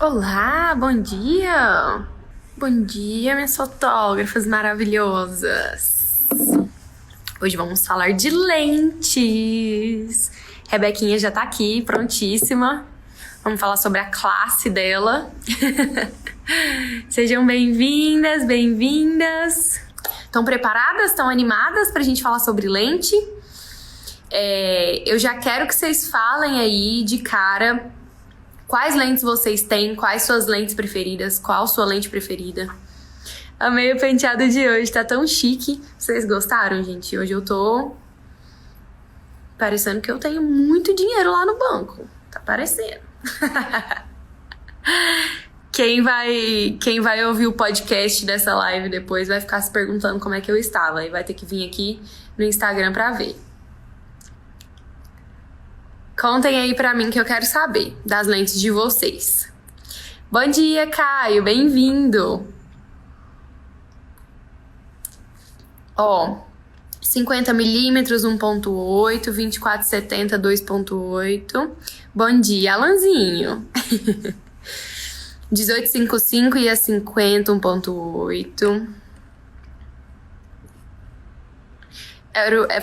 Olá, bom dia! Bom dia, minhas fotógrafas maravilhosas! Hoje vamos falar de lentes. Rebequinha já tá aqui, prontíssima. Vamos falar sobre a classe dela. Sejam bem-vindas, bem-vindas. Estão preparadas? Estão animadas pra gente falar sobre lente? Eu já quero que vocês falem aí de cara quais lentes vocês têm, quais suas lentes preferidas, qual sua lente preferida. Amei o penteado de hoje, tá tão chique. Vocês gostaram, gente? Hoje eu tô parecendo que eu tenho muito dinheiro lá no banco. Tá parecendo. Quem vai ouvir o podcast dessa live depois vai ficar se perguntando como é que eu estava. E vai ter que vir aqui no Instagram pra ver. Contem aí pra mim que eu quero saber das lentes de vocês. Bom dia, Caio. Bem-vindo. 50mm 1.8, 24-70 2.8. Bom dia, Alanzinho. 18-55 e a 50 1.8.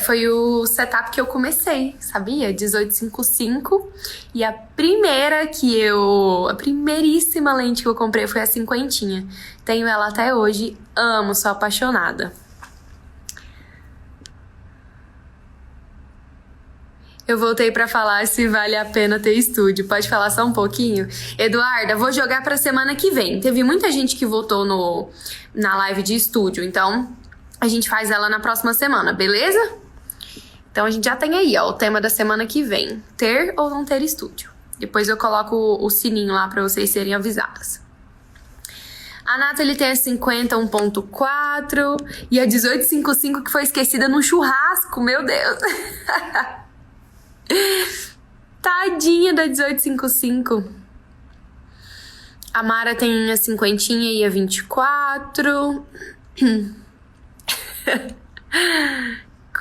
Foi o setup que eu comecei, sabia? 18-55. E a primeiríssima lente que eu comprei foi a 50. Tenho ela até hoje, amo, sou apaixonada. Eu voltei pra falar se vale a pena ter estúdio. Pode falar só um pouquinho? Eduarda, vou jogar pra semana que vem. Teve muita gente que votou na live de estúdio, então a gente faz ela na próxima semana, beleza? Então a gente já tem aí, o tema da semana que vem. Ter ou não ter estúdio. Depois eu coloco o sininho lá pra vocês serem avisadas. A Nathalie tem a 50 1.4 e a 18-55 que foi esquecida no churrasco, meu Deus. Tadinha da 18-55. A Mara tem a 50 e a 24.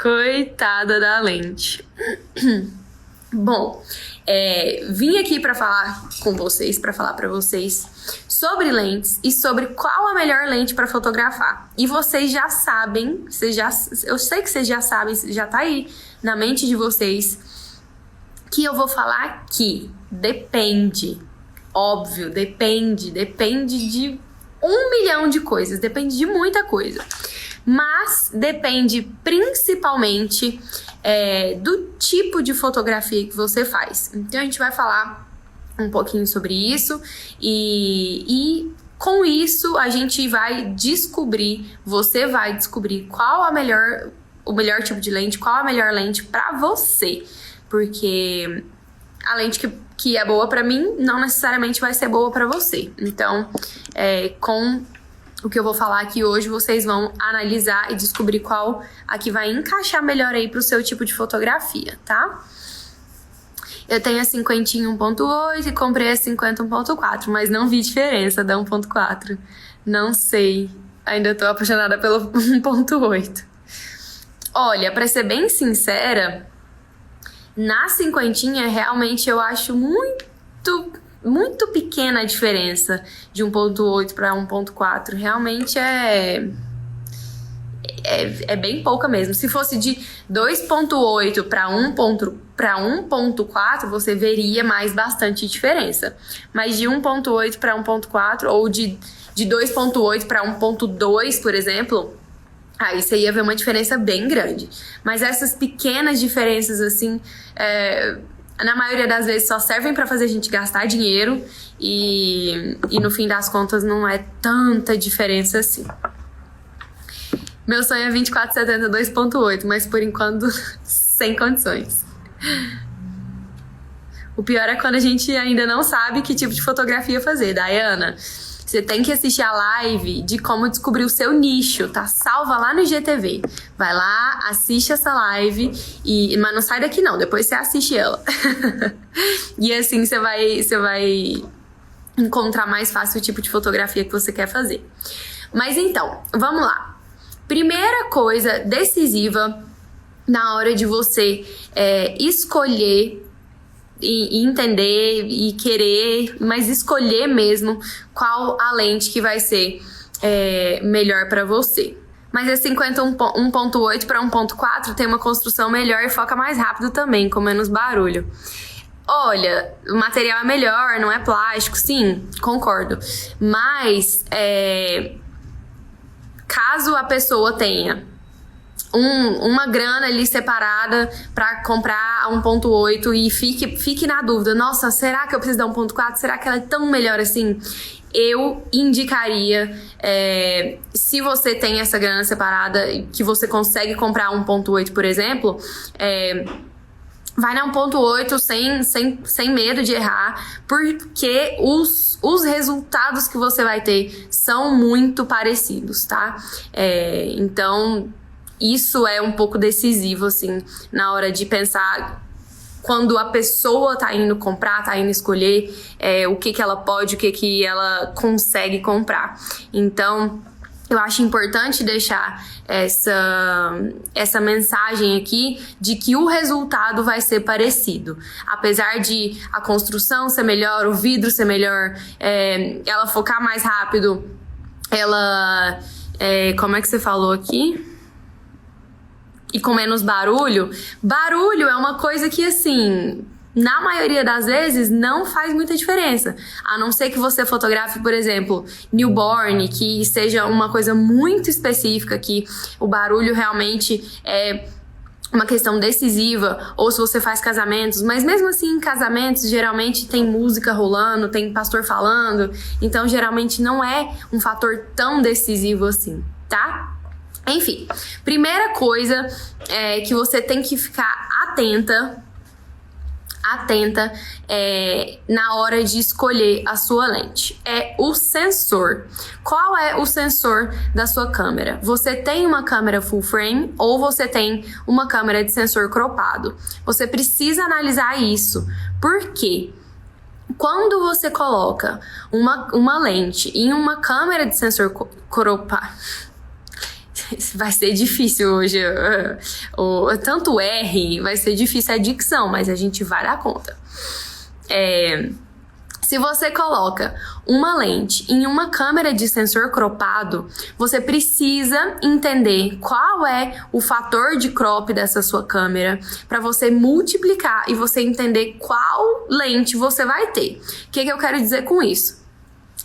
Coitada da lente. Bom, vim aqui pra falar com vocês, pra falar pra vocês sobre lentes e sobre qual a melhor lente pra fotografar. E vocês já sabem, eu sei que vocês já sabem, já tá aí na mente de vocês que eu vou falar que depende. Óbvio, depende de 1 milhão de coisas, depende de muita coisa. Mas depende principalmente do tipo de fotografia que você faz. Então a gente vai falar um pouquinho sobre isso e com isso a gente vai descobrir, você vai descobrir qual o melhor tipo de lente, qual a melhor lente pra você. Porque a lente que é boa pra mim não necessariamente vai ser boa pra você. Então, com o que eu vou falar aqui hoje, vocês vão analisar e descobrir qual a que vai encaixar melhor aí pro seu tipo de fotografia, tá? Eu tenho a 50 1.8 e comprei a 50 1.4, mas não vi diferença da 1.4. Não sei, ainda tô apaixonada pelo 1.8. Olha, pra ser bem sincera, na 50 realmente eu acho muito pequena a diferença de 1.8 para 1.4. Realmente é bem pouca mesmo. Se fosse de 2.8 para 1.4, você veria bastante diferença. Mas de 1.8 para 1.4 ou de 2.8 para 1.2, por exemplo, aí você ia ver uma diferença bem grande. Mas essas pequenas diferenças, assim, na maioria das vezes só servem pra fazer a gente gastar dinheiro e no fim das contas não é tanta diferença assim. Meu sonho é 24-70 2.8, mas por enquanto sem condições. O pior é quando a gente ainda não sabe que tipo de fotografia fazer. Dayana, você tem que assistir a live de como descobrir o seu nicho, tá? Salva lá no IGTV. Vai lá, assiste essa live, mas não sai daqui não, depois você assiste ela. E assim você vai encontrar mais fácil o tipo de fotografia que você quer fazer. Mas então, vamos lá. Primeira coisa decisiva na hora de você escolher e entender e querer, mas escolher mesmo qual a lente que vai ser melhor para você. Mas esse 1.8 para 1.4 tem uma construção melhor e foca mais rápido também, com menos barulho. Olha, o material é melhor, não é plástico, sim, concordo. Mas, caso a pessoa tenha uma grana ali separada para comprar a 1.8 e fique na dúvida, nossa, será que eu preciso da 1.4? Será que ela é tão melhor assim? Eu indicaria, se você tem essa grana separada, que você consegue comprar 1.8, por exemplo, vai na 1.8 sem medo de errar, porque os resultados que você vai ter são muito parecidos, tá? Então, isso é um pouco decisivo, assim, na hora de pensar quando a pessoa tá indo comprar, tá indo escolher o que ela pode, o que ela consegue comprar. Então, eu acho importante deixar essa mensagem aqui de que o resultado vai ser parecido. Apesar de a construção ser melhor, o vidro ser melhor, ela focar mais rápido, ela... como é que você falou aqui? E com menos barulho. Barulho é uma coisa que, assim, na maioria das vezes não faz muita diferença. A não ser que você fotografe, por exemplo, newborn, que seja uma coisa muito específica, que o barulho realmente é uma questão decisiva, ou se você faz casamentos, mas mesmo assim em casamentos geralmente tem música rolando, tem pastor falando, então geralmente não é um fator tão decisivo assim, tá? Enfim, primeira coisa que você tem que ficar atenta na hora de escolher a sua lente é o sensor. Qual é o sensor da sua câmera? Você tem uma câmera full frame ou você tem uma câmera de sensor cropado? Você precisa analisar isso. Por quê? Quando você coloca uma lente em uma câmera de sensor cropado, vai ser difícil hoje, tanto R, vai ser difícil a dicção, mas a gente vai dar conta. Se você coloca uma lente em uma câmera de sensor cropado, você precisa entender qual é o fator de crop dessa sua câmera para você multiplicar e você entender qual lente você vai ter. O que eu quero dizer com isso?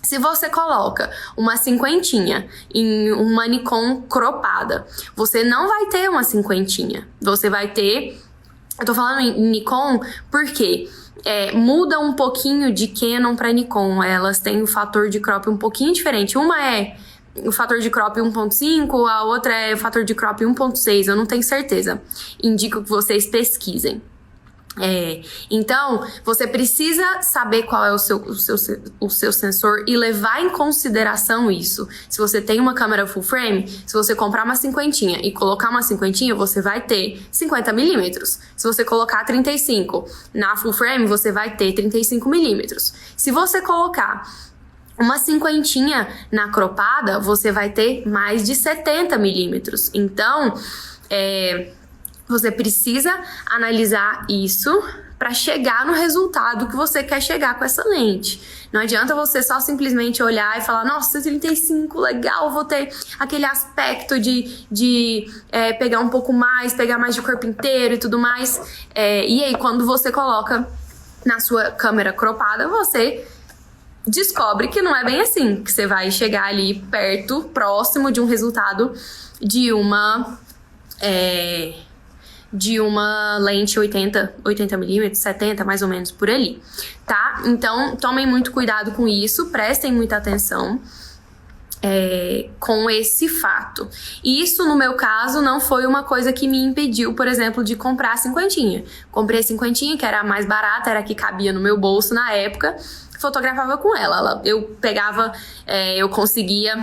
Se você coloca uma cinquentinha em uma Nikon cropada, você não vai ter uma cinquentinha. Você vai ter... Eu tô falando em Nikon porque muda um pouquinho de Canon para Nikon. Elas têm o fator de crop um pouquinho diferente. Uma é o fator de crop 1.5, a outra é o fator de crop 1.6. Eu não tenho certeza. Indico que vocês pesquisem. Então, você precisa saber qual é o seu sensor e levar em consideração isso. Se você tem uma câmera full frame, se você comprar uma cinquentinha e colocar uma cinquentinha, você vai ter 50mm. Se você colocar 35 na full frame, você vai ter 35mm. Se você colocar uma cinquentinha na cropada, você vai ter mais de 70mm. Então, você precisa analisar isso para chegar no resultado que você quer chegar com essa lente. Não adianta você só simplesmente olhar e falar, nossa, 35, legal, vou ter aquele aspecto de pegar um pouco mais, pegar mais de corpo inteiro e tudo mais. E aí, quando você coloca na sua câmera cropada, você descobre que não é bem assim, que você vai chegar ali perto, próximo de um resultado de uma lente 80mm, 70, mais ou menos, por ali, tá? Então, tomem muito cuidado com isso, prestem muita atenção com esse fato. E isso, no meu caso, não foi uma coisa que me impediu, por exemplo, de comprar a cinquentinha. Comprei a cinquentinha, que era a mais barata, era a que cabia no meu bolso na época, fotografava com ela. Eu pegava, eu conseguia...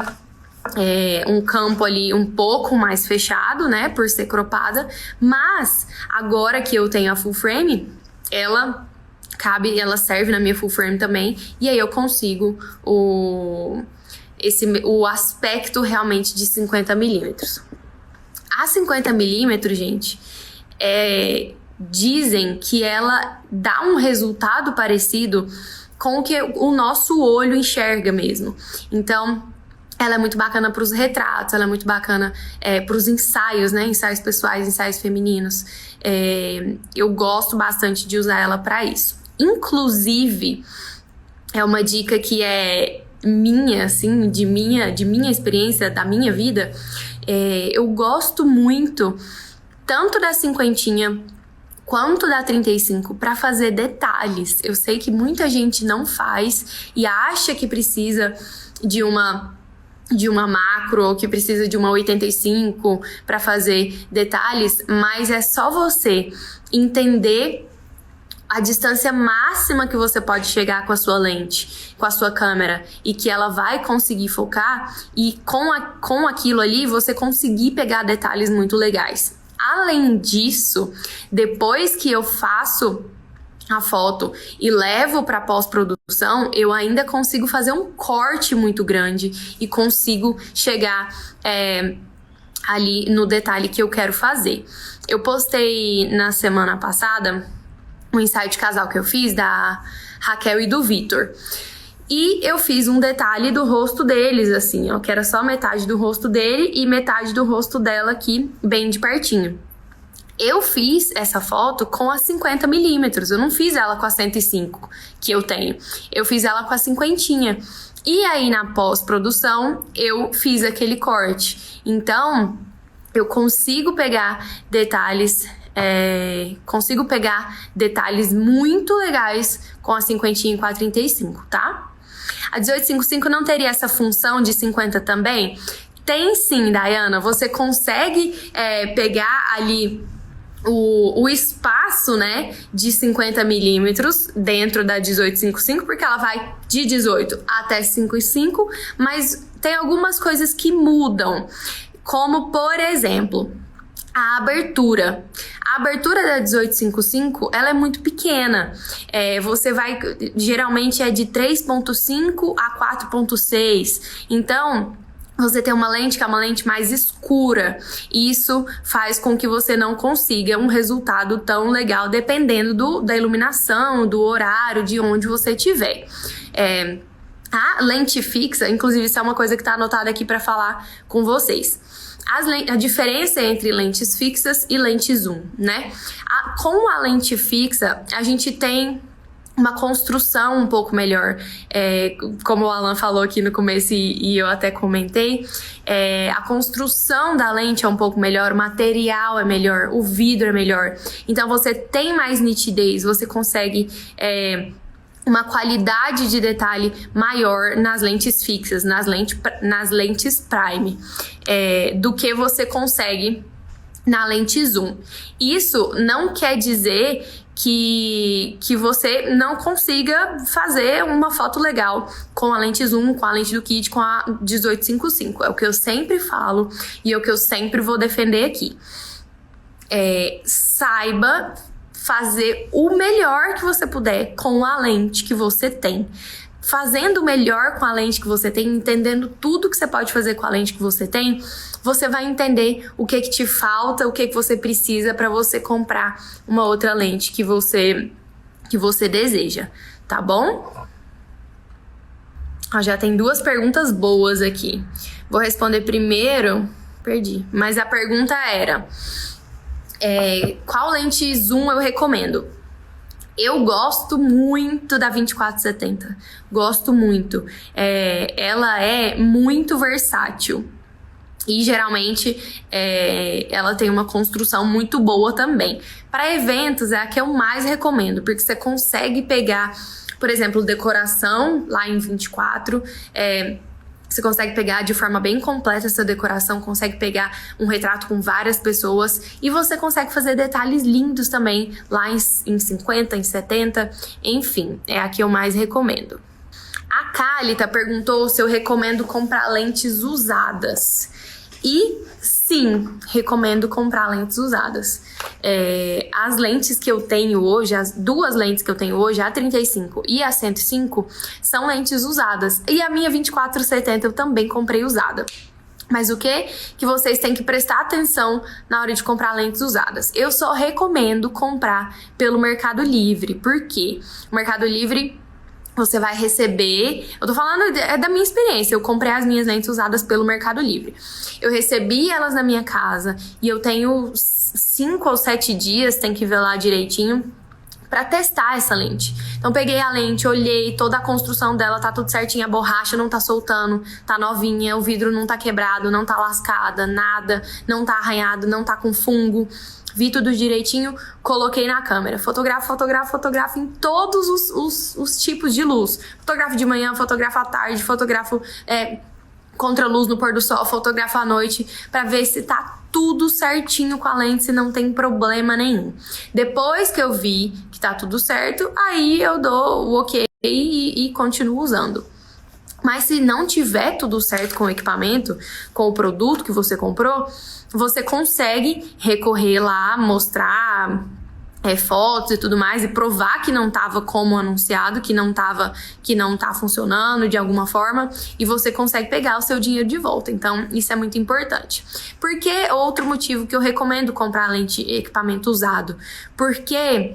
um campo ali um pouco mais fechado, né, por ser cropada, mas agora que eu tenho a full frame, ela serve na minha full frame também, e aí eu consigo o aspecto realmente de 50mm. A 50mm, gente, dizem que ela dá um resultado parecido com o que o nosso olho enxerga mesmo. Então, ela é muito bacana para os retratos, ela é muito bacana para os ensaios, né? Ensaios pessoais, ensaios femininos. Eu gosto bastante de usar ela para isso. Inclusive, é uma dica que é minha, assim, de minha experiência, da minha vida. Eu gosto muito tanto da cinquentinha quanto da 35 para fazer detalhes. Eu sei que muita gente não faz e acha que precisa de uma macro ou que precisa de uma 85 para fazer detalhes, mas é só você entender a distância máxima que você pode chegar com a sua lente, com a sua câmera, e que ela vai conseguir focar, e com aquilo ali você conseguir pegar detalhes muito legais. Além disso, depois que eu faço a foto e levo para pós-produção, eu ainda consigo fazer um corte muito grande e consigo chegar ali no detalhe que eu quero fazer. Eu postei na semana passada um ensaio de casal que eu fiz da Raquel e do Vitor. E eu fiz um detalhe do rosto deles, assim, ó, que era só metade do rosto dele e metade do rosto dela aqui, bem de pertinho. Eu fiz essa foto com a 50mm, eu não fiz ela com a 105 que eu tenho. Eu fiz ela com a cinquentinha. E aí, na pós-produção, eu fiz aquele corte. Então, eu consigo pegar detalhes muito legais com a cinquentinha e com a 35, tá? A 1855 não teria essa função de 50 também? Tem sim, Dayana. Você consegue pegar ali o espaço, né, de 50mm dentro da 1855, porque ela vai de 18 até 55, mas tem algumas coisas que mudam, como, por exemplo, a abertura. A abertura da 1855, ela é muito pequena. Você vai, geralmente é de 3.5 a 4.6. Então, você tem uma lente que é uma lente mais escura. E isso faz com que você não consiga um resultado tão legal, dependendo da iluminação, do horário, de onde você estiver. A lente fixa, inclusive isso é uma coisa que está anotada aqui para falar com vocês. A diferença entre lentes fixas e lentes zoom, né? Com a lente fixa, a gente tem uma construção um pouco melhor. Como o Alan falou aqui no começo e eu até comentei, a construção da lente é um pouco melhor, o material é melhor, o vidro é melhor. Então você tem mais nitidez, você consegue uma qualidade de detalhe maior nas lentes fixas, nas lentes prime, do que você consegue na lente zoom. Isso não quer dizer que você não consiga fazer uma foto legal com a lente zoom, com a lente do kit, com a 1855. É o que eu sempre falo e é o que eu sempre vou defender aqui. Saiba fazer o melhor que você puder com a lente que você tem. Fazendo o melhor com a lente que você tem, entendendo tudo que você pode fazer com a lente que você tem, você vai entender o que te falta, o que você precisa para você comprar uma outra lente que você deseja, tá bom? Já tem 2 perguntas boas aqui. Vou responder primeiro, perdi, mas a pergunta era: qual lente zoom eu recomendo? Eu gosto muito da 24-70, gosto muito. Ela é muito versátil e geralmente ela tem uma construção muito boa também. Para eventos é a que eu mais recomendo, porque você consegue pegar, por exemplo, decoração lá em 24, você consegue pegar de forma bem completa essa decoração, consegue pegar um retrato com várias pessoas e você consegue fazer detalhes lindos também lá em 50, em 70, enfim, é a que eu mais recomendo. A Calita perguntou se eu recomendo comprar lentes usadas. E sim, recomendo comprar lentes usadas. As lentes que eu tenho hoje, as 2 lentes que eu tenho hoje, a 35 e a 105, são lentes usadas. E a minha 24-70 eu também comprei usada. Mas o que vocês têm que prestar atenção na hora de comprar lentes usadas? Eu só recomendo comprar pelo Mercado Livre. Por quê? O Mercado Livre, você vai receber... Eu tô falando da minha experiência. Eu comprei as minhas lentes usadas pelo Mercado Livre. Eu recebi elas na minha casa e eu tenho 5 ou 7 dias, tem que ver lá direitinho, pra testar essa lente. Então peguei a lente, olhei, toda a construção dela tá tudo certinho, a borracha não tá soltando, tá novinha, o vidro não tá quebrado, não tá lascada, nada, não tá arranhado, não tá com fungo. Vi tudo direitinho, coloquei na câmera. Fotografo em todos os tipos de luz. Fotografo de manhã, fotografo à tarde, fotografo contra a luz no pôr do sol, fotografo à noite, pra ver se tá tudo certinho com a lente, se não tem problema nenhum. Depois que eu vi que tá tudo certo, aí eu dou o ok e continuo usando. Mas se não tiver tudo certo com o equipamento, com o produto que você comprou, você consegue recorrer lá, mostrar fotos e tudo mais, e provar que não tava como anunciado, que não tá funcionando de alguma forma, e você consegue pegar o seu dinheiro de volta. Então, isso é muito importante. Por que outro motivo que eu recomendo comprar lente equipamento usado? Porque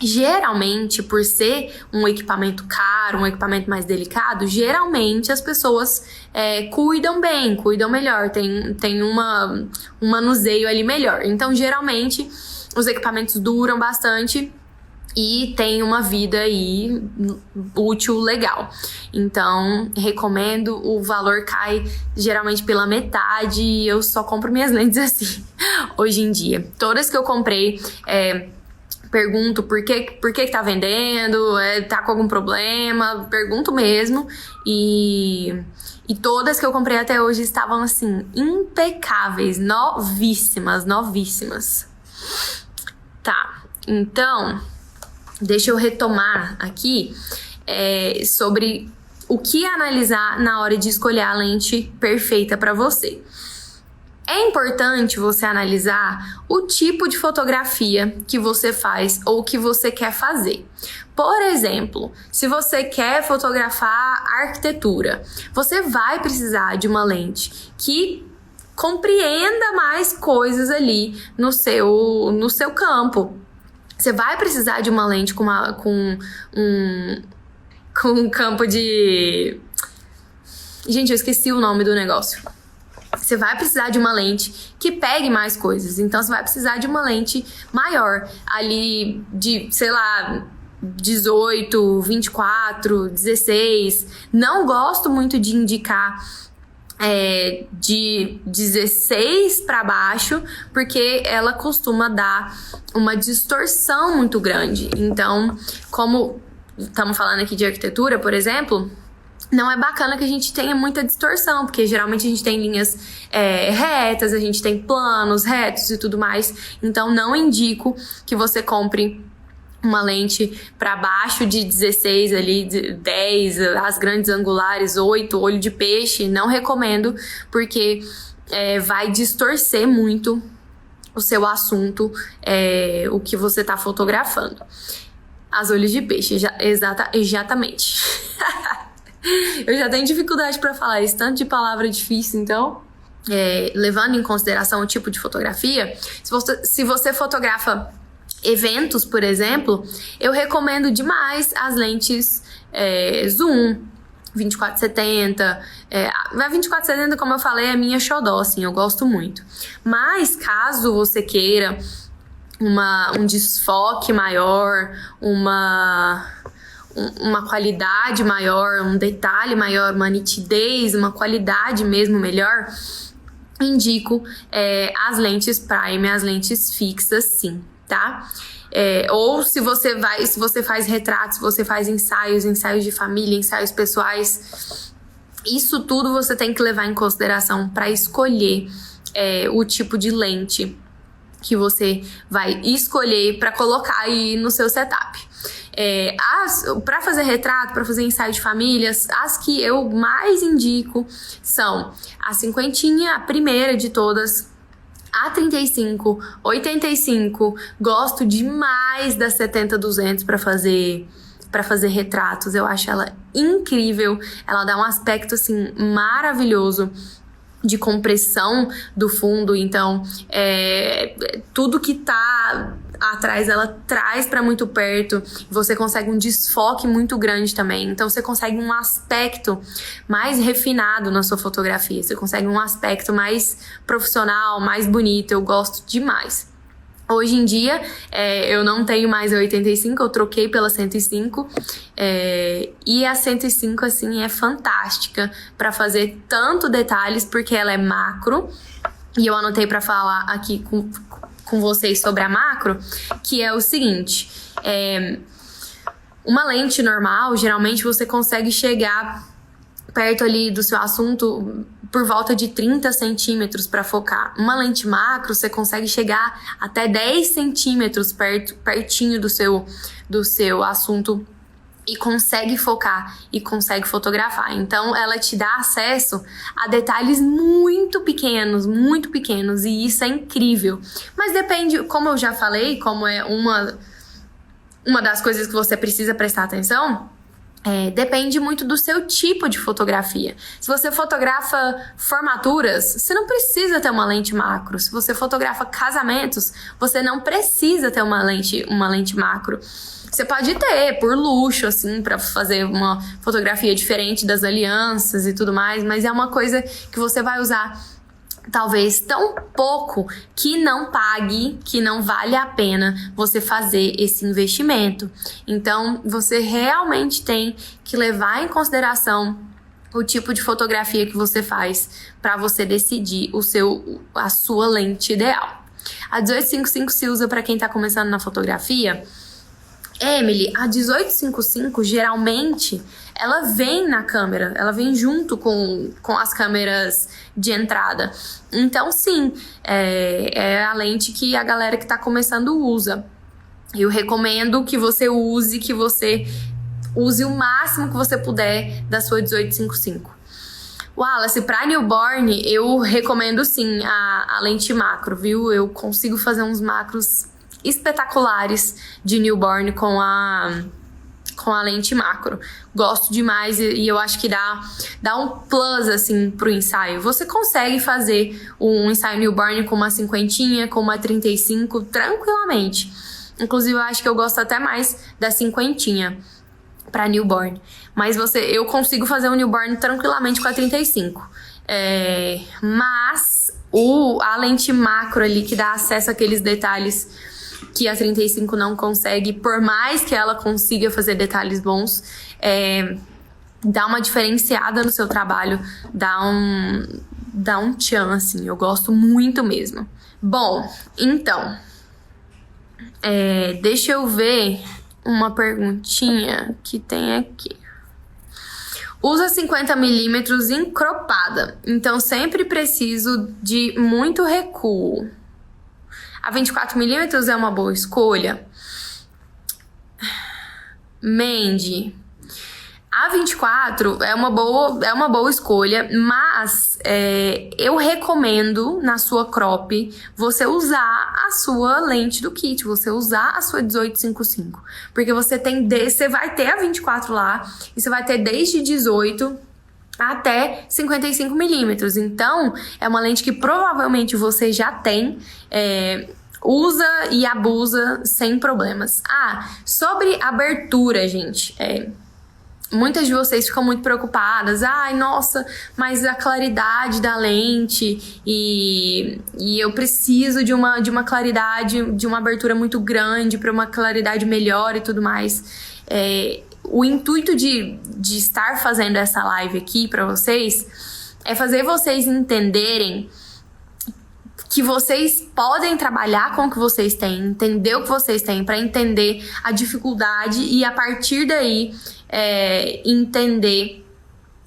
geralmente, por ser um equipamento caro, um equipamento mais delicado, geralmente as pessoas cuidam bem, cuidam melhor, tem um manuseio ali melhor. Então, geralmente, os equipamentos duram bastante e tem uma vida aí útil legal. Então, recomendo, o valor cai geralmente pela metade e eu só compro minhas lentes assim, hoje em dia. Todas que eu comprei, pergunto por que tá vendendo, tá com algum problema, pergunto mesmo. E todas que eu comprei até hoje estavam assim, impecáveis, novíssimas. Tá, então, deixa eu retomar aqui sobre o que analisar na hora de escolher a lente perfeita para você. É importante você analisar o tipo de fotografia que você faz ou que você quer fazer. Por exemplo, se você quer fotografar arquitetura, você vai precisar de uma lente que compreenda mais coisas ali no seu campo. Você vai precisar de uma lente com um campo de... Gente, eu esqueci o nome do negócio. Você vai precisar de uma lente que pegue mais coisas. Então, você vai precisar de uma lente maior. Ali de, sei lá, 18, 24, 16. Não gosto muito de indicar de 16 para baixo, porque ela costuma dar uma distorção muito grande. Então, como estamos falando aqui de arquitetura, por exemplo, não é bacana que a gente tenha muita distorção, porque geralmente a gente tem linhas retas, a gente tem planos retos e tudo mais. Então, não indico que você compre uma lente para baixo de 16 ali, de 10, as grandes angulares, 8, olho de peixe. Não recomendo, porque vai distorcer muito o seu assunto, o que você tá fotografando. As olhos de peixe, exatamente. Eu já tenho dificuldade para falar isso, tanto de palavra difícil, então... levando em consideração o tipo de fotografia, se você fotografa eventos, por exemplo, eu recomendo demais as lentes zoom 2470. A 2470, como eu falei, é a minha xodó, assim, eu gosto muito. Mas caso você queira um desfoque maior, uma qualidade maior, um detalhe maior, uma nitidez, uma qualidade mesmo melhor, indico as lentes prime, as lentes fixas, sim, tá? Ou se você faz retratos, se você faz ensaios de família, ensaios pessoais, isso tudo você tem que levar em consideração para escolher o tipo de lente que você vai escolher para colocar aí no seu setup. Para fazer retrato, para fazer ensaio de famílias, as que eu mais indico são a cinquentinha, a primeira de todas, a 35, 85, gosto demais da 70-200 para fazer retratos. Eu acho ela incrível, ela dá um aspecto assim maravilhoso de compressão do fundo, então tudo que tá atrás ela traz para muito perto, você consegue um desfoque muito grande também, então você consegue um aspecto mais refinado na sua fotografia, você consegue um aspecto mais profissional, mais bonito, eu gosto demais. Hoje em dia, eu não tenho mais a 85, eu troquei pela 105, e a 105, assim, é fantástica para fazer tanto detalhes, porque ela é macro, e eu anotei para falar aqui com vocês sobre a macro, que é o seguinte, uma lente normal, geralmente você consegue chegar perto ali do seu assunto por volta de 30 centímetros para focar. Uma lente macro, você consegue chegar até 10 centímetros pertinho do seu assunto e consegue focar e consegue fotografar. Então, ela te dá acesso a detalhes muito pequenos, e isso é incrível. Mas depende, como eu já falei, como é uma das coisas que você precisa prestar atenção, depende muito do seu tipo de fotografia. Se você fotografa formaturas, você não precisa ter uma lente macro. Se você fotografa casamentos, você não precisa ter uma lente macro. Você pode ter, por luxo, assim, para fazer uma fotografia diferente das alianças e tudo mais, mas é uma coisa que você vai usar talvez tão pouco que não pague, que não vale a pena você fazer esse investimento. Então, você realmente tem que levar em consideração o tipo de fotografia que você faz para você decidir a sua lente ideal. A 1855 se usa para quem está começando na fotografia. Emily, a 1855 geralmente ela vem na câmera, ela vem junto com as câmeras de entrada. Então sim, é a lente que a galera que tá começando usa. Eu recomendo que você use o máximo que você puder da sua 1855. Wallace, para newborn eu recomendo sim a lente macro, viu? Eu consigo fazer uns macros espetaculares de newborn com a lente macro. Gosto demais e eu acho que dá um plus assim pro ensaio. Você consegue fazer um ensaio newborn com uma 50, com uma 35 tranquilamente. Inclusive eu acho que eu gosto até mais da 50 para newborn. Mas eu consigo fazer um newborn tranquilamente com a 35. Mas a lente macro ali que dá acesso àqueles detalhes que a 35 não consegue, por mais que ela consiga fazer detalhes bons, dá uma diferenciada no seu trabalho, dá um tchan, assim, eu gosto muito mesmo. Bom, então, deixa eu ver uma perguntinha que tem aqui. Usa 50mm encropada, então sempre preciso de muito recuo. A 24mm é uma boa escolha? Mandy, a 24 é uma boa escolha, mas eu recomendo na sua crop você usar a sua lente do kit, você usar a sua 1855, porque você vai ter a 24 lá e você vai ter desde 18 até 55mm. Então, é uma lente que provavelmente você já tem, usa e abusa sem problemas. Sobre abertura, gente, muitas de vocês ficam muito preocupadas. Nossa, mas a claridade da lente e eu preciso de uma claridade, de uma abertura muito grande para uma claridade melhor e tudo mais. O intuito de estar fazendo essa live aqui para vocês é fazer vocês entenderem que vocês podem trabalhar com o que vocês têm, entender o que vocês têm para entender a dificuldade e a partir daí entender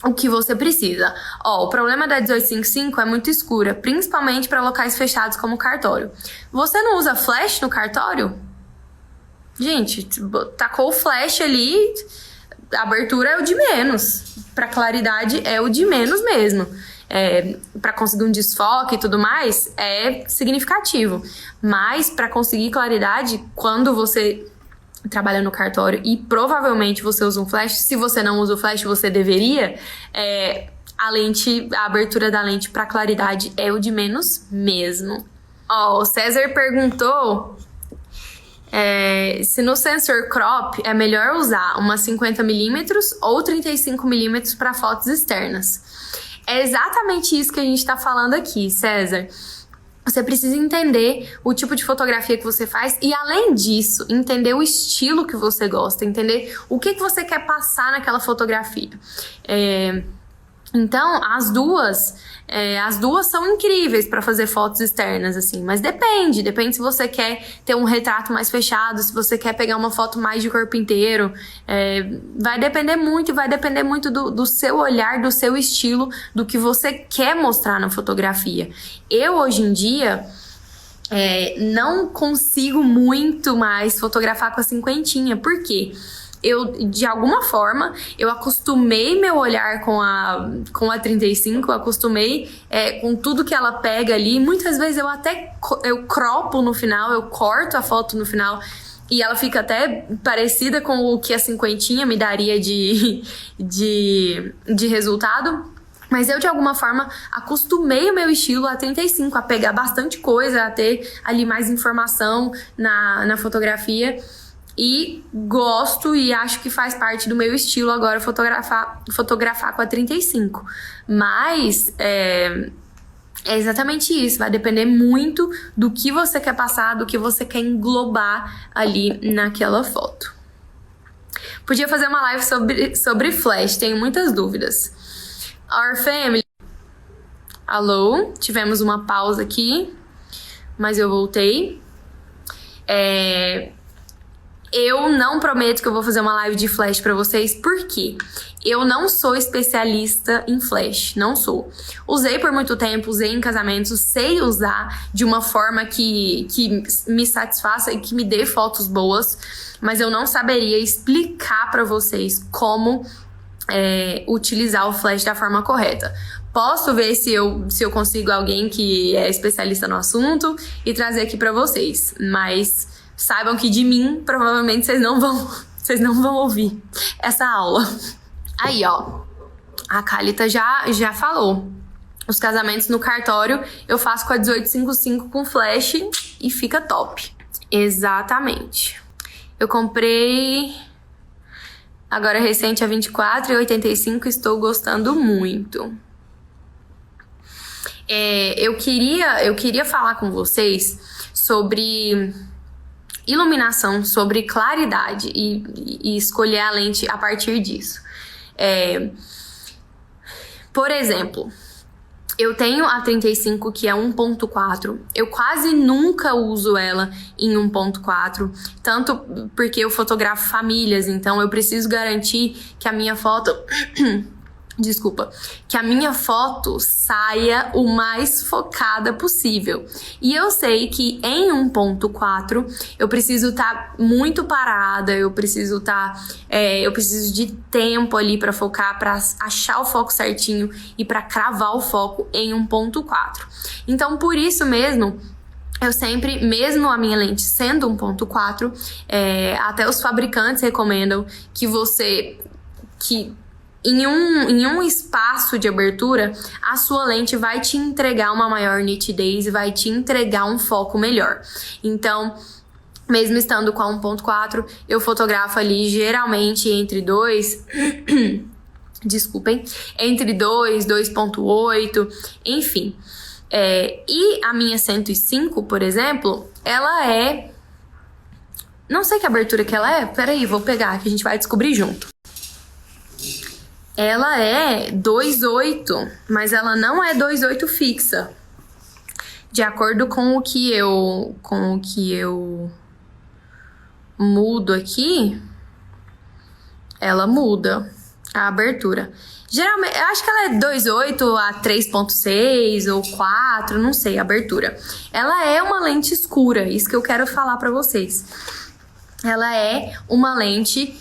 o que você precisa. O problema da 1855 é muito escura, principalmente para locais fechados como cartório. Você não usa flash no cartório? Gente, tacou o flash ali, a abertura é o de menos. Pra claridade é o de menos mesmo. Pra conseguir um desfoque e tudo mais, é significativo. Mas pra conseguir claridade, quando você trabalha no cartório e provavelmente você usa um flash, se você não usa o flash, você deveria, a abertura da lente para claridade é o de menos mesmo. Ó, o César perguntou se no sensor crop é melhor usar uma 50mm ou 35mm para fotos externas. É exatamente isso que a gente está falando aqui, César. Você precisa entender o tipo de fotografia que você faz e, além disso, entender o estilo que você gosta, entender o que você quer passar naquela fotografia. Então, as duas são incríveis para fazer fotos externas, assim, mas depende se você quer ter um retrato mais fechado, se você quer pegar uma foto mais de corpo inteiro, vai depender muito do seu olhar, do seu estilo, do que você quer mostrar na fotografia. Eu, hoje em dia, não consigo muito mais fotografar com a cinquentinha, por quê? De alguma forma, eu acostumei meu olhar com a 35, eu acostumei com tudo que ela pega ali. Muitas vezes eu cropo no final, eu corto a foto no final e ela fica até parecida com o que a cinquentinha me daria de resultado. Mas eu, de alguma forma, acostumei o meu estilo a 35, a pegar bastante coisa, a ter ali mais informação na fotografia. E gosto e acho que faz parte do meu estilo agora fotografar com a 35. Mas é exatamente isso, vai depender muito do que você quer passar, do que você quer englobar ali naquela foto. Podia fazer uma live sobre flash, tenho muitas dúvidas. Our family. Alô, tivemos uma pausa aqui, mas eu voltei. Eu não prometo que eu vou fazer uma live de flash pra vocês, porque eu não sou especialista em flash, não sou. Usei por muito tempo, usei em casamentos, sei usar de uma forma que me satisfaça e que me dê fotos boas, mas eu não saberia explicar pra vocês como utilizar o flash da forma correta. Posso ver se eu consigo alguém que é especialista no assunto e trazer aqui pra vocês, mas saibam que de mim, provavelmente, vocês não vão ouvir essa aula. Aí, ó, a Khalita já falou. Os casamentos no cartório eu faço com a 1855 com flash e fica top. Exatamente. Eu comprei agora recente a 24 e 85, estou gostando muito. Eu queria falar com vocês sobre iluminação, sobre claridade e escolher a lente a partir disso. Por exemplo, eu tenho a 35 que é 1.4, eu quase nunca uso ela em 1.4, tanto porque eu fotografo famílias, então eu preciso garantir que a minha foto... que a minha foto saia o mais focada possível. E eu sei que em 1.4 eu preciso estar muito parada, eu preciso de tempo ali para focar, para achar o foco certinho e para cravar o foco em 1.4. Então, por isso mesmo, eu sempre, mesmo a minha lente sendo 1.4, até os fabricantes recomendam que em um espaço de abertura, a sua lente vai te entregar uma maior nitidez e vai te entregar um foco melhor. Então, mesmo estando com a 1.4, eu fotografo ali geralmente entre 2... entre 2, 2.8, enfim. E a minha 105, por exemplo, ela é... Não sei que abertura que ela é. Peraí, vou pegar que a gente vai descobrir junto. Ela é 2.8, mas ela não é 2.8 fixa. De acordo com o que eu mudo aqui, ela muda a abertura. Geralmente, eu acho que ela é 2.8 a 3.6 ou 4, não sei a abertura. Ela é uma lente escura, isso que eu quero falar pra vocês. Ela é uma lente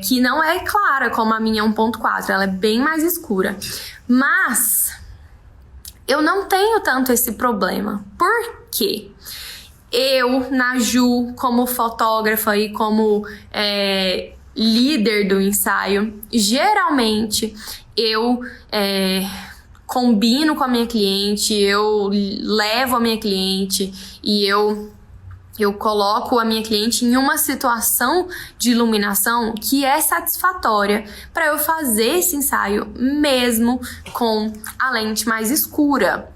que não é clara como a minha 1.4, ela é bem mais escura. Mas eu não tenho tanto esse problema. Por quê? Eu, Naju, como fotógrafa e como líder do ensaio, geralmente eu combino com a minha cliente, eu levo a minha cliente e eu coloco a minha cliente em uma situação de iluminação que é satisfatória para eu fazer esse ensaio mesmo com a lente mais escura.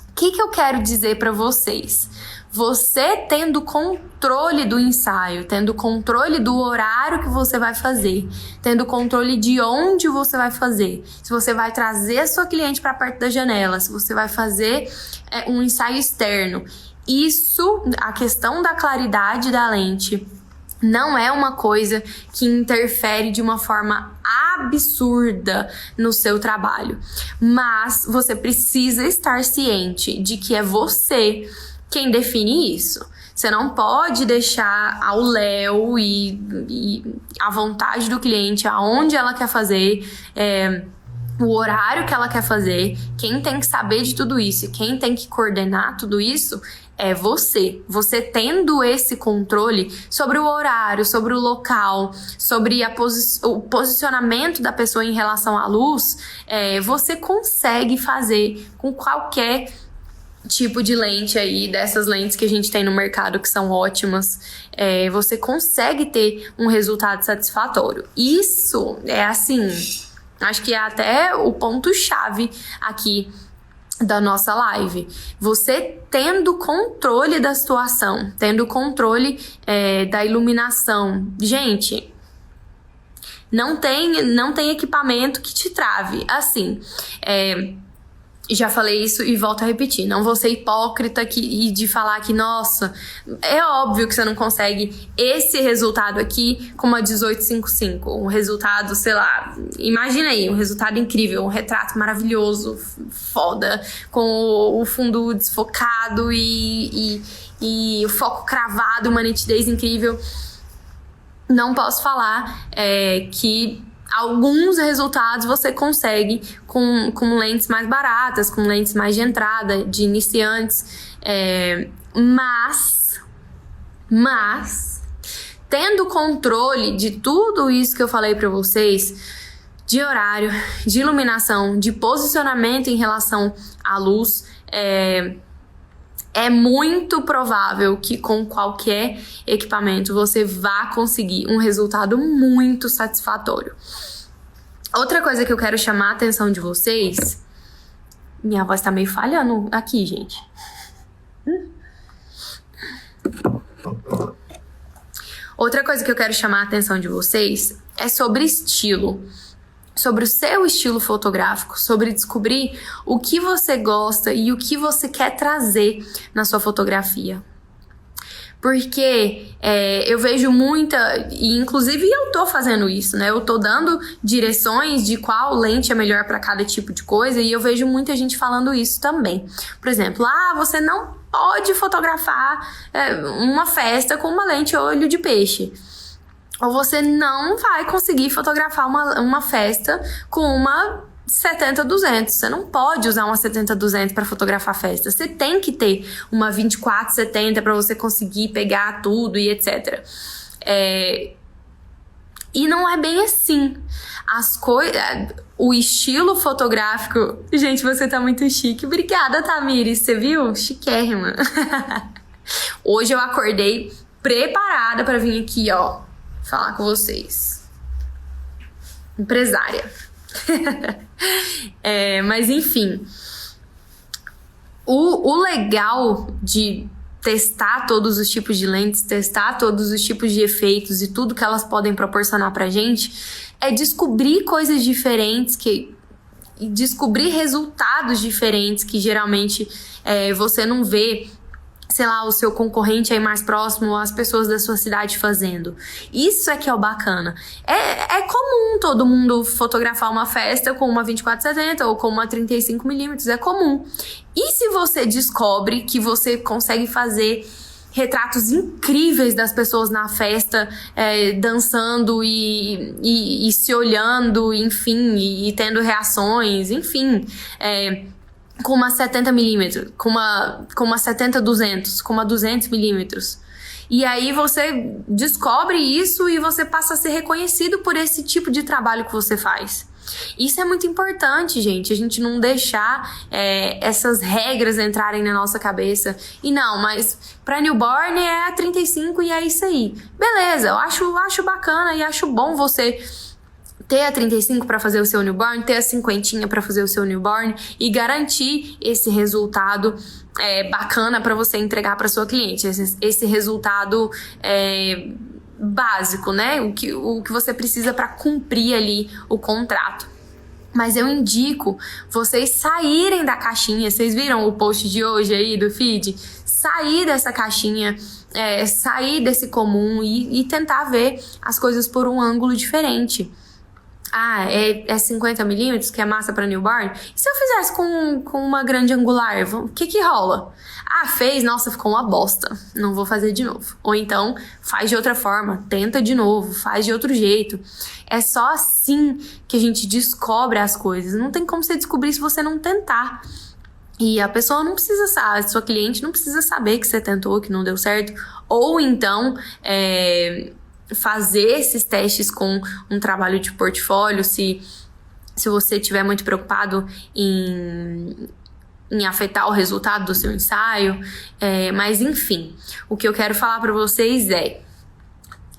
O que eu quero dizer para vocês? Você tendo controle do ensaio, tendo controle do horário que você vai fazer, tendo controle de onde você vai fazer, se você vai trazer a sua cliente para perto da janela, se você vai fazer um ensaio externo, isso, a questão da claridade da lente, não é uma coisa que interfere de uma forma absurda no seu trabalho, mas você precisa estar ciente de que é você quem define isso. Você não pode deixar ao léu e à vontade do cliente aonde ela quer fazer, o horário que ela quer fazer. Quem tem que saber de tudo isso e quem tem que coordenar tudo isso é você. Você tendo esse controle sobre o horário, sobre o local, sobre o posicionamento da pessoa em relação à luz, você consegue fazer com qualquer tipo de lente aí, dessas lentes que a gente tem no mercado que são ótimas, você consegue ter um resultado satisfatório. Isso é assim, acho que é até o ponto-chave aqui da nossa live. Você tendo controle da situação, tendo controle da iluminação. Gente, não tem equipamento que te trave. Assim, já falei isso e volto a repetir. Não vou ser hipócrita de falar que, nossa, é óbvio que você não consegue esse resultado aqui com uma 1855. Um resultado, sei lá, imagina aí, um resultado incrível, um retrato maravilhoso, foda, com o fundo desfocado e o foco cravado, uma nitidez incrível. Não posso falar que alguns resultados você consegue com lentes mais baratas, com lentes mais de entrada, de iniciantes, mas tendo controle de tudo isso que eu falei para vocês, de horário, de iluminação, de posicionamento em relação à luz, é muito provável que com qualquer equipamento você vá conseguir um resultado muito satisfatório. Outra coisa que eu quero chamar a atenção de vocês... Minha voz tá meio falhando aqui, gente. Outra coisa que eu quero chamar a atenção de vocês é sobre estilo. Sobre o seu estilo fotográfico, sobre descobrir o que você gosta e o que você quer trazer na sua fotografia. Porque eu vejo muita, e inclusive eu tô fazendo isso, né? Eu tô dando direções de qual lente é melhor para cada tipo de coisa, e eu vejo muita gente falando isso também. Por exemplo, você não pode fotografar uma festa com uma lente olho de peixe. Ou você não vai conseguir fotografar uma festa com uma 70-200. Você não pode usar uma 70-200 para fotografar festa. Você tem que ter uma 24-70 para você conseguir pegar tudo e etc. E não é bem assim. O estilo fotográfico... Gente, você tá muito chique. Obrigada, Tamires. Você viu? Chiquérrima. Hoje eu acordei preparada para vir aqui, falar com vocês. Empresária. Mas enfim, o legal de testar todos os tipos de lentes, testar todos os tipos de efeitos e tudo que elas podem proporcionar pra gente é descobrir coisas diferentes, e descobrir resultados diferentes que geralmente você não vê, sei lá, o seu concorrente aí mais próximo, as pessoas da sua cidade fazendo. Isso é que é o bacana. É comum todo mundo fotografar uma festa com uma 24-70 ou com uma 35mm, é comum. E se você descobre que você consegue fazer retratos incríveis das pessoas na festa, dançando e se olhando, enfim, e tendo reações, enfim... com uma 70mm, com uma 70-200, com uma 200mm. E aí você descobre isso e você passa a ser reconhecido por esse tipo de trabalho que você faz. Isso é muito importante, gente, a gente não deixar essas regras entrarem na nossa cabeça. E não, mas pra newborn é a 35 e é isso aí. Beleza, eu acho bacana e acho bom você ter a 35 para fazer o seu newborn, ter a 50 para fazer o seu newborn e garantir esse resultado bacana para você entregar para sua cliente. Esse resultado básico, né? O que você precisa para cumprir ali o contrato. Mas eu indico vocês saírem da caixinha. Vocês viram o post de hoje aí do feed? Sair dessa caixinha, sair desse comum e tentar ver as coisas por um ângulo diferente. Ah, é 50 milímetros, que é massa para newborn? E se eu fizesse com uma grande angular? O que rola? Ah, fez? Nossa, ficou uma bosta. Não vou fazer de novo. Ou então, faz de outra forma, tenta de novo, faz de outro jeito. É só assim que a gente descobre as coisas. Não tem como você descobrir se você não tentar. E a pessoa não precisa saber, a sua cliente não precisa saber que você tentou, que não deu certo. Ou então, fazer esses testes com um trabalho de portfólio, se você estiver muito preocupado em afetar o resultado do seu ensaio. Mas enfim, o que eu quero falar para vocês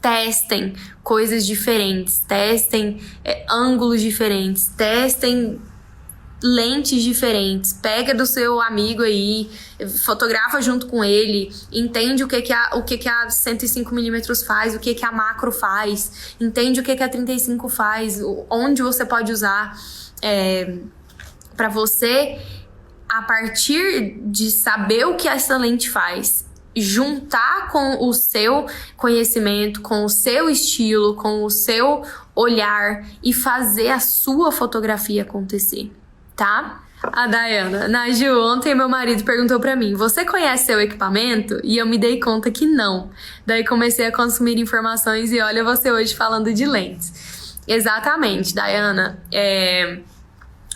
testem coisas diferentes, testem ângulos diferentes, testem lentes diferentes, pega do seu amigo aí, fotografa junto com ele, entende o que a 105mm faz, o que a macro faz, entende o que a 35 faz, onde você pode usar, para você, a partir de saber o que essa lente faz, juntar com o seu conhecimento, com o seu estilo, com o seu olhar e fazer a sua fotografia acontecer. Tá? A Dayana, Naju, ontem meu marido perguntou pra mim: você conhece seu equipamento? E eu me dei conta que não. Daí comecei a consumir informações e olha você hoje falando de lentes. Exatamente, Dayana.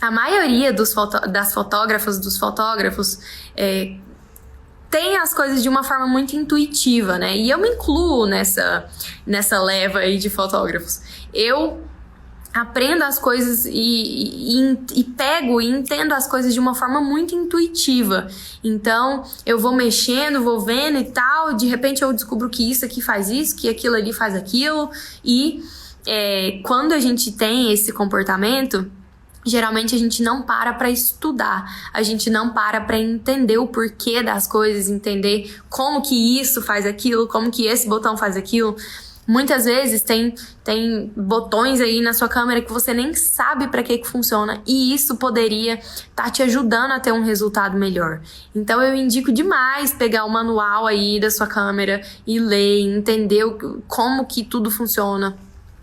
A maioria das fotógrafas, dos fotógrafos, tem as coisas de uma forma muito intuitiva, né? E eu me incluo nessa leva aí de fotógrafos. Eu aprendo as coisas e pego e entendo as coisas de uma forma muito intuitiva. Então, eu vou mexendo, vou vendo e tal, de repente eu descubro que isso aqui faz isso, que aquilo ali faz aquilo. E quando a gente tem esse comportamento, geralmente a gente não para estudar, a gente não para entender o porquê das coisas, entender como que isso faz aquilo, como que esse botão faz aquilo. Muitas vezes tem botões aí na sua câmera que você nem sabe para que funciona, e isso poderia estar te ajudando a ter um resultado melhor. Então eu indico demais pegar o manual aí da sua câmera e ler, entender como que tudo funciona,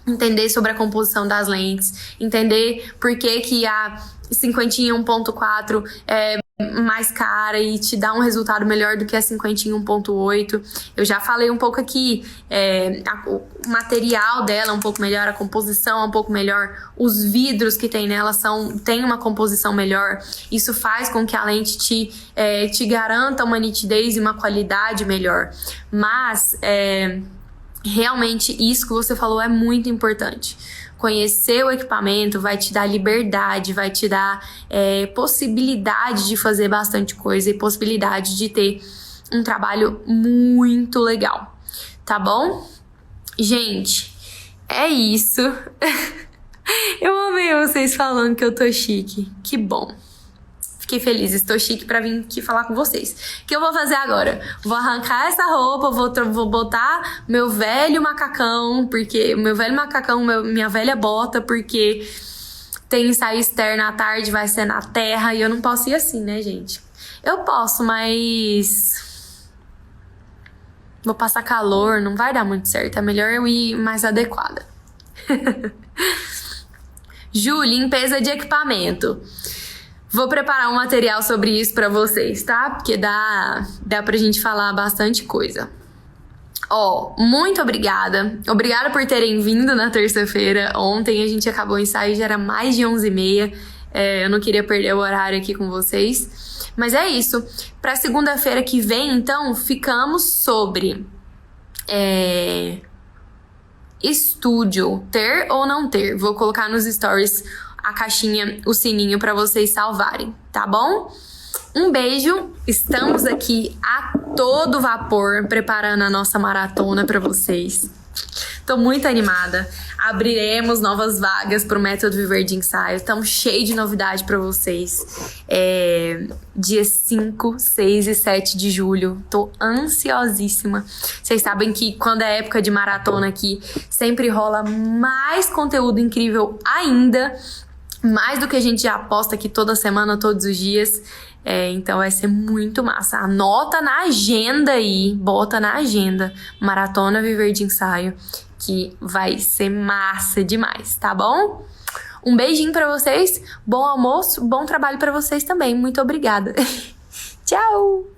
entender sobre a composição das lentes, entender por que a 50 1.4 é mais cara e te dá um resultado melhor do que a 50 1.8. Eu já falei um pouco aqui, o material dela é um pouco melhor, a composição é um pouco melhor, os vidros que tem nela tem uma composição melhor. Isso faz com que a lente te garanta uma nitidez e uma qualidade melhor. Mas realmente isso que você falou é muito importante. Conhecer o equipamento vai te dar liberdade, vai te dar possibilidade de fazer bastante coisa e possibilidade de ter um trabalho muito legal, tá bom? Gente, é isso. Eu amei vocês falando que eu tô chique, que bom. Fiquei feliz, estou chique pra vir aqui falar com vocês. O que eu vou fazer agora? Vou arrancar essa roupa, vou botar meu velho macacão, minha velha bota, porque tem ensaio externo à tarde, vai ser na terra, e eu não posso ir assim, né, gente? Eu posso, mas vou passar calor, não vai dar muito certo. É melhor eu ir mais adequada. Ju, limpeza de equipamento. Vou preparar um material sobre isso pra vocês, tá? Porque dá pra gente falar bastante coisa. Muito obrigada. Obrigada por terem vindo na terça-feira. Ontem a gente acabou o ensaio, já era mais de 11h30. Eu não queria perder o horário aqui com vocês. Mas é isso. Pra segunda-feira que vem, então, ficamos sobre estúdio, ter ou não ter. Vou colocar nos stories a caixinha, o sininho para vocês salvarem, tá bom? Um beijo, estamos aqui a todo vapor preparando a nossa maratona para vocês. Tô muito animada. Abriremos novas vagas pro Método Viver de Ensaio. Estamos cheios de novidade para vocês. Dia 5, 6 e 7 de julho. Tô ansiosíssima. Vocês sabem que quando é época de maratona aqui, sempre rola mais conteúdo incrível ainda. Mais do que a gente já posta aqui toda semana, todos os dias. Então vai ser muito massa. Anota na agenda aí, bota na agenda. Maratona Viver de Ensaio, que vai ser massa demais, tá bom? Um beijinho pra vocês, bom almoço, bom trabalho pra vocês também. Muito obrigada. Tchau!